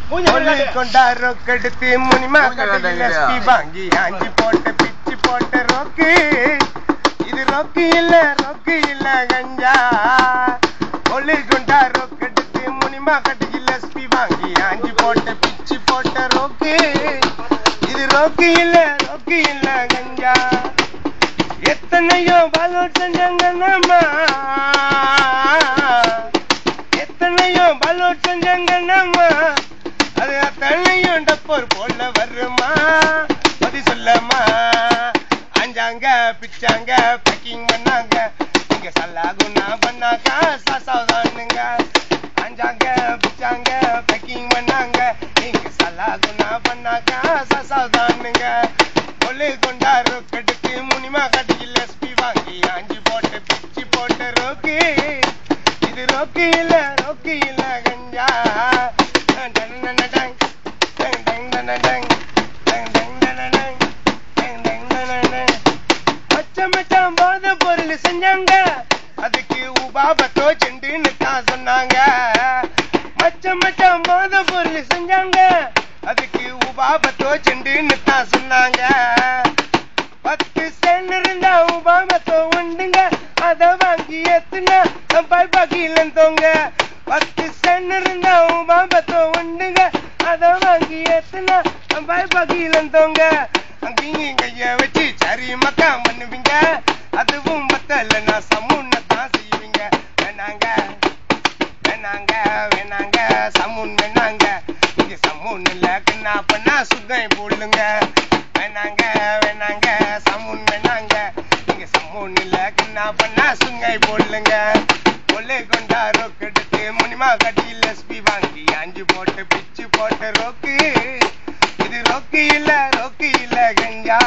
கொண்டா ரொக்கு எடுத்து முனிமா கடையில் எஸ்பி வாங்கி ஆஞ்சி போட்டு பிச்சு போட்ட ரொக்கு இது ரொக்கு இல்ல கஞ்சா ஒளி கொண்டா ரொக்கு எடுத்து முனிமா கடையில் எஸ்பி வாங்கி ஆஞ்சி போட்டு பிச்சு போட்ட ரொக்கு இது ரொக்கு இல்ல கஞ்சா எத்தனையோ பாலோட் செஞ்சாங்க நம்ம அது அத்தனையும் டப்போர் போல வருமா பதி சொல்லமா அஞ்சாங்க பிச்சாங்க பேக்கிங் பண்ணாங்க நீங்க சல்லாகுன்னா பண்ணாக்கா சாசாதானுங்க அஞ்சாங்க பிச்சாங்க பேக்கிங் பண்ணாங்க நீங்க சல்லாகுன்னா பண்ணாக்கா சாசாதானுங்க ஒளி கொண்டா ரொக்கெடுத்து முனிமா கடையில் எஸ்பி வாங்கி ஆஞ்சி போட்டு பிச்சு போட்ட ரோக்கு இது ரோக்கு இல்ல கஞ்சா மச்சம் போத பொருள் செஞ்சாங்க அதுக்கு உபாபத்தோ செண்டுன்னு தான் சொன்னாங்க மச்சம் போத பொருள் செஞ்சாங்க அதுக்கு உபாபத்தோ செண்டுன்னு தான் சொன்னாங்க 10 சென்ட் இருந்தா உபாபத்தோ உண்டுங்க அத வாங்கி எத்துனா பாக்கியிலன் தோங்க 10 சென்ட் இருந்தா உபாபத்தோ உண்டுங்க அத வாங்கி எத்துனா பாக்கியிலன் தோங்க அங்கேயும் கைய வச்சு சரி மக்கா பண்ணுவீங்க அதுவும் பத்தல நான் சமுன்ன தான் செய்வீங்க வேணாங்க சமுன் வேணாங்க இங்க சமுன் இல்ல கண்ணா பண்ணா சுகை போடுங்க வேணாங்க சமுன் வேணாங்க இங்க சமுன் இல்ல கண்ணா பண்ணா சுங்கை போடுங்க கொள்ளை கொண்டா ரோக்கு எடுத்து முனிமா கடையில் எஸ்பி வாங்கி ஆஞ்சி போட்டு பிச்சு போட்ட ரோக்கு இது ரோக்கு இல்ல கஞ்சா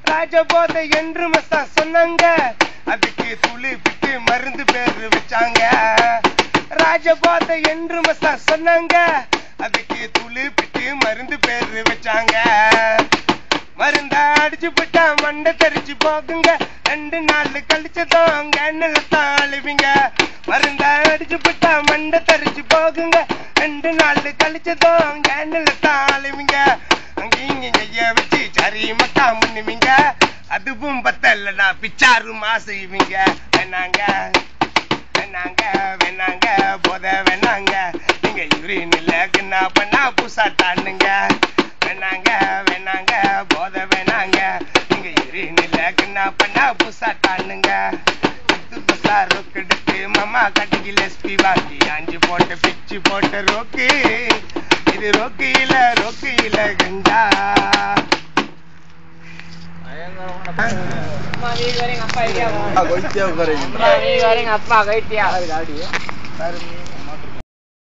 ராஜபோதை என்று மசா சொன்னாங்க அதுக்கு துளி பிட்டு மருந்து பேரு வச்சாங்க ராஜபோதை என்று மசா சொன்னாங்க அதுக்கு துளி பிட்டு மருந்து பேரு வச்சாங்க மருந்தா அடிச்சு போட்டா மண்டை தரிச்சு போகுங்க 2 நாள் கழிச்சதும் கண்ணுலத்தான் அழுவிங்க மருந்தா அடிச்சு போட்டா மண்டை தரிச்சு போகுங்க 2 நாள் கழிச்சதும் கண்ணுலத்தான் அழுவிங்க அங்கேயும் கைய வச்சு சரி மக்கா பண்ணுவீங்க அதுவும் பத்தல்லடா பிச்சாருமா செய்வீங்க வேணாங்க போத வேணாங்க நீங்க யூரின் இல்ல கண்ணா பண்ணா பூசாட்டானுங்க வேணாங்க போத வேணாங்க நீங்க யூரின் இல்ல கண்ணா பண்ணா பூசாட்டானுங்க ரொக்கு எடுத்து மாமா கடையில் எஸ்பி வாங்கி ஆஞ்சி போட்டு பிச்சு போட்ட ரோக்கு இது ரோக்கு இல்ல கஞ்சா goreng apa idea? Goreng apa idea?